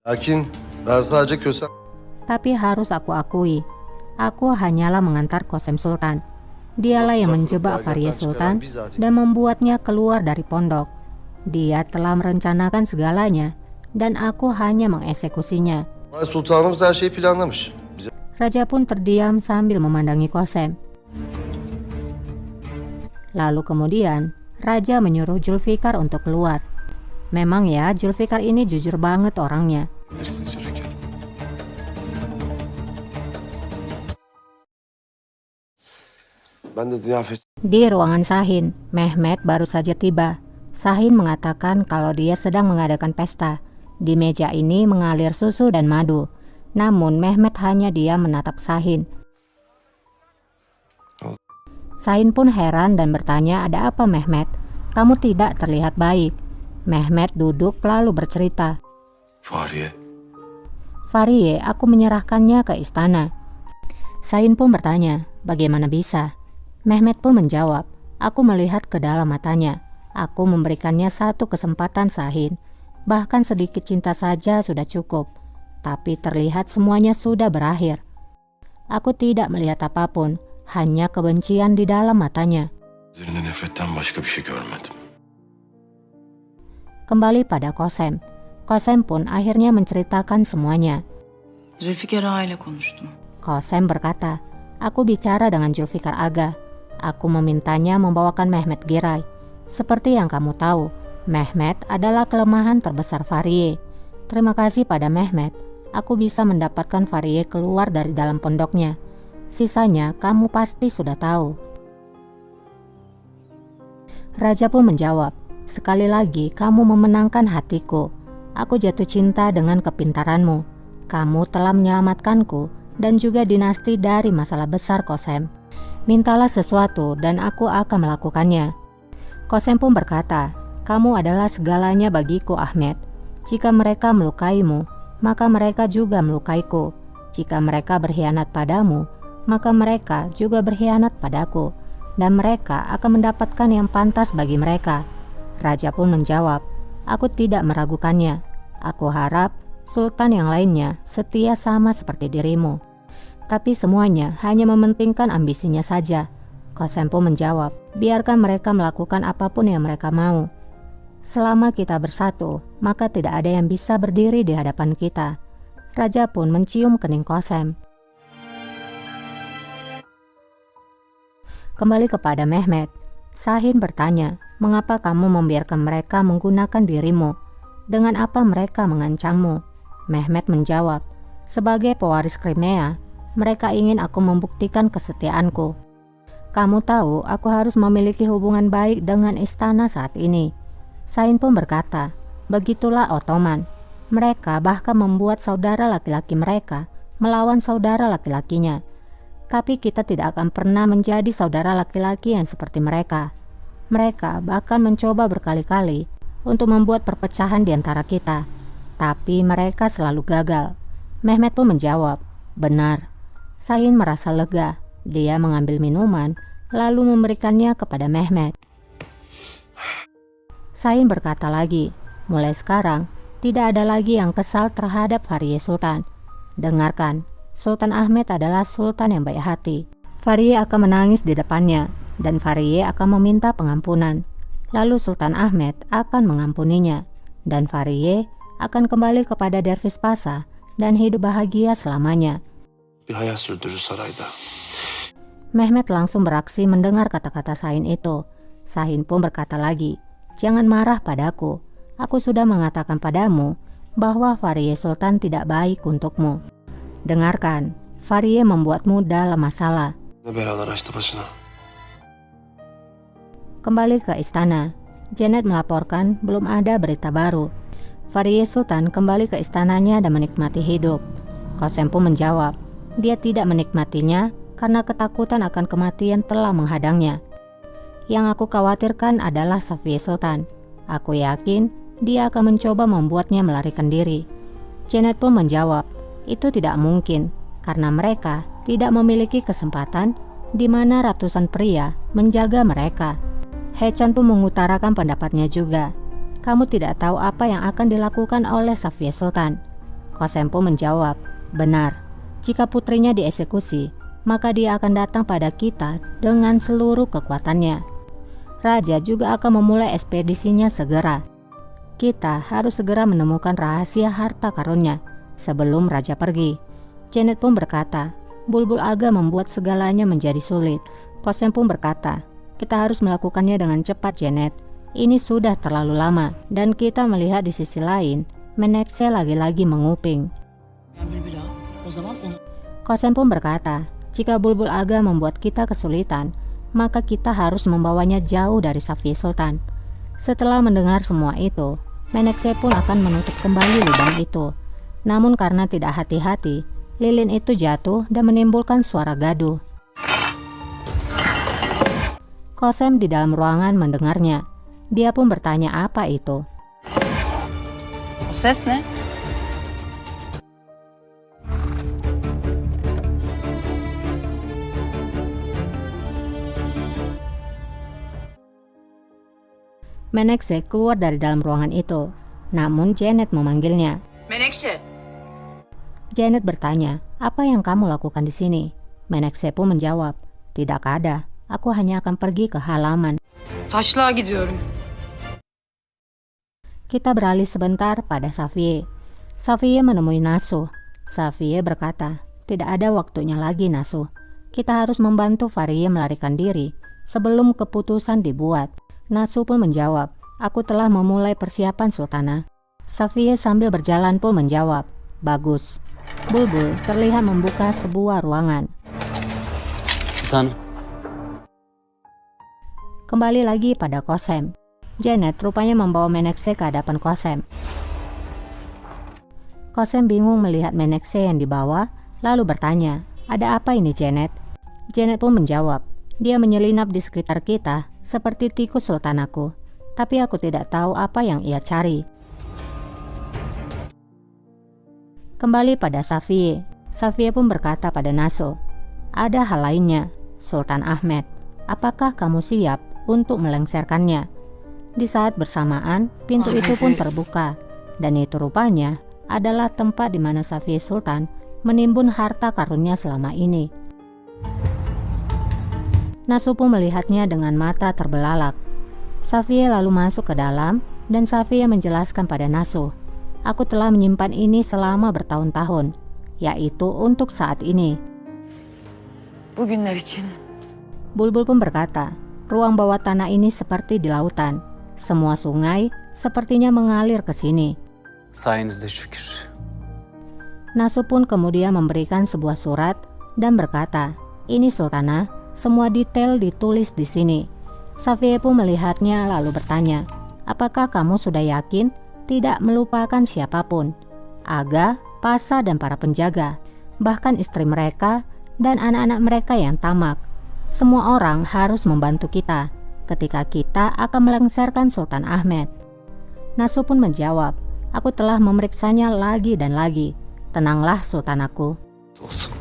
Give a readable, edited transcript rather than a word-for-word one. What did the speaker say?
Lakin ben sadece Kösem... Tapi harus aku akui, aku hanyalah mengantar Qasem Sultan. Dialah yang menjebak Fahriye Sultan dan membuatnya keluar dari pondok. Dia telah merencanakan segalanya dan aku hanya mengeksekusinya. Sultanımız her şeyi planlamış. Raja pun terdiam sambil memandangi Qasem. Lalu kemudian Raja menyuruh Zulfikar untuk keluar. Memang ya, Zulfikar ini jujur banget orangnya. Ben de ziyafet... Di ruangan Sahin, Mehmet baru saja tiba. Sahin mengatakan kalau dia sedang mengadakan pesta. Di meja ini mengalir susu dan madu. Namun Mehmet hanya diam menatap Sahin. Sahin pun heran dan bertanya, "Ada apa Mehmet? Kamu tidak terlihat baik." Mehmet duduk lalu bercerita. Fahriye, aku menyerahkannya ke istana. Sahin pun bertanya, "Bagaimana bisa?" Mehmet pun menjawab, "Aku melihat ke dalam matanya. Aku memberikannya satu kesempatan Sahin. Bahkan sedikit cinta saja sudah cukup. Tapi terlihat semuanya sudah berakhir. Aku tidak melihat apapun, hanya kebencian di dalam matanya." Kembali pada Qasem. Qasem pun akhirnya menceritakan semuanya. Zülfikar Ağa ile konuştum. Qasem berkata, "Aku bicara dengan Zulfikar Aga. Aku memintanya membawakan Mehmet Giray. Seperti yang kamu tahu, Mehmet adalah kelemahan terbesar Fahriye. Terima kasih pada Mehmet, aku bisa mendapatkan Fahriye keluar dari dalam pondoknya. Sisanya kamu pasti sudah tahu." Raja pun menjawab, "Sekali lagi kamu memenangkan hatiku. Aku jatuh cinta dengan kepintaranmu. Kamu telah menyelamatkanku dan juga dinasti dari masalah besar Qasem. Mintalah sesuatu dan aku akan melakukannya." Qasem pun berkata, "Kamu adalah segalanya bagiku Ahmed. Jika mereka melukaimu, maka mereka juga melukaiku. Jika mereka berkhianat padamu, maka mereka juga berkhianat padaku. Dan mereka akan mendapatkan yang pantas bagi mereka." Raja pun menjawab, "Aku tidak meragukannya. Aku harap sultan yang lainnya setia sama seperti dirimu. Tapi semuanya hanya mementingkan ambisinya saja." Qasem pun menjawab, "Biarkan mereka melakukan apapun yang mereka mau. Selama kita bersatu, maka tidak ada yang bisa berdiri di hadapan kita." Raja pun mencium kening Qasem. Kembali kepada Mehmet. Sahin bertanya, "Mengapa kamu membiarkan mereka menggunakan dirimu? Dengan apa mereka mengancammu?" Mehmet menjawab, "Sebagai pewaris Crimea, mereka ingin aku membuktikan kesetiaanku. Kamu tahu aku harus memiliki hubungan baik dengan istana saat ini." Sahin pun berkata, "Begitulah Ottoman. Mereka bahkan membuat saudara laki-laki mereka melawan saudara laki-lakinya. Tapi kita tidak akan pernah menjadi saudara laki-laki yang seperti mereka. Mereka bahkan mencoba berkali-kali untuk membuat perpecahan di antara kita. Tapi mereka selalu gagal." Mehmet pun menjawab, "Benar." Sahin merasa lega. Dia mengambil minuman lalu memberikannya kepada Mehmet. Sahin berkata lagi, "Mulai sekarang tidak ada lagi yang kesal terhadap Fahriye Sultan. Dengarkan, Sultan Ahmed adalah sultan yang baik hati. Fahriye akan menangis di depannya dan Fahriye akan meminta pengampunan. Lalu Sultan Ahmed akan mengampuninya dan Fahriye akan kembali kepada Dervish Pasa dan hidup bahagia selamanya." Bir hayat sürdürür sarayda. Mehmet langsung beraksi mendengar kata-kata Sahin itu. Sahin pun berkata lagi, "Jangan marah padaku. Aku sudah mengatakan padamu bahwa Fahriye Sultan tidak baik untukmu. Dengarkan, Fahriye membuatmu dalam masalah." Belalar açtı başına. Kembali ke istana. Janet melaporkan belum ada berita baru. Fahriye Sultan kembali ke istananya dan menikmati hidup. Qasem pun menjawab, dia tidak menikmatinya karena ketakutan akan kematian telah menghadangnya. Yang aku khawatirkan adalah Safiye Sultan. Aku yakin dia akan mencoba membuatnya melarikan diri. Janet pun menjawab, itu tidak mungkin karena mereka tidak memiliki kesempatan di mana ratusan pria menjaga mereka. Hechan pun mengutarakan pendapatnya juga. Kamu tidak tahu apa yang akan dilakukan oleh Safiye Sultan. Kosem pun menjawab, benar. Jika putrinya dieksekusi, maka dia akan datang pada kita dengan seluruh kekuatannya. Raja juga akan memulai ekspedisinya segera. Kita harus segera menemukan rahasia harta karunnya sebelum raja pergi. Janet pun berkata, Bulbul Aga membuat segalanya menjadi sulit. Kosem pun berkata, kita harus melakukannya dengan cepat, Janet. Ini sudah terlalu lama. Dan kita melihat di sisi lain, Menekse lagi-lagi menguping. Kosem pun berkata, jika Bulbul Aga membuat kita kesulitan, maka kita harus membawanya jauh dari Safiye Sultan. Setelah mendengar semua itu, Menekse pun akan menutup kembali lubang itu. Namun karena tidak hati-hati, lilin itu jatuh dan menimbulkan suara gaduh. Kosem di dalam ruangan mendengarnya. Dia pun bertanya apa itu. O ses ne? Menekse keluar dari dalam ruangan itu. Namun Janet memanggilnya. Menekşe. Janet bertanya, apa yang kamu lakukan di sini? Menekse pun menjawab, tidak ada. Aku hanya akan pergi ke halaman. Taşlığa gidiyorum. Kita beralih sebentar pada Safiye. Safiye menemui Nasuh. Safiye berkata, tidak ada waktunya lagi Nasuh. Kita harus membantu Fariye melarikan diri sebelum keputusan dibuat. Nasuh pun menjawab, aku telah memulai persiapan Sultana. Safiye sambil berjalan pun menjawab, bagus. Bulbul terlihat membuka sebuah ruangan. Sultan. Kembali lagi pada Kosem. Janet rupanya membawa Menekse ke hadapan Kosem. Kosem bingung melihat Menekse yang dibawa, lalu bertanya, ada apa ini Janet? Janet pun menjawab, dia menyelinap di sekitar kita seperti tikus sultanaku, tapi aku tidak tahu apa yang ia cari. Kembali pada Safiye. Safiye pun berkata pada Nasuh, ada hal lainnya, Sultan Ahmed, apakah kamu siap untuk melengsarkannya? Di saat bersamaan, pintu itu pun terbuka, dan itu rupanya adalah tempat di mana Safiye Sultan menimbun harta karunnya selama ini. Nasuh pun melihatnya dengan mata terbelalak. Safiye lalu masuk ke dalam, dan Safiye menjelaskan pada Nasuh, aku telah menyimpan ini selama bertahun-tahun, yaitu untuk saat ini. Bugünler için. Bulbul pun berkata, ruang bawah tanah ini seperti di lautan. Semua sungai sepertinya mengalir ke sini. Sayenizde şükür. Nasuh pun kemudian memberikan sebuah surat dan berkata, ini Sultana, semua detail ditulis di sini. Safiye pun melihatnya lalu bertanya, apakah kamu sudah yakin tidak melupakan siapapun? Aga, Pasa dan para penjaga, bahkan istri mereka dan anak-anak mereka yang tamak. Semua orang harus membantu kita ketika kita akan melengsarkan Sultan Ahmed. Nasuh pun menjawab, aku telah memeriksanya lagi dan lagi. Tenanglah Sultanaku. Olsun.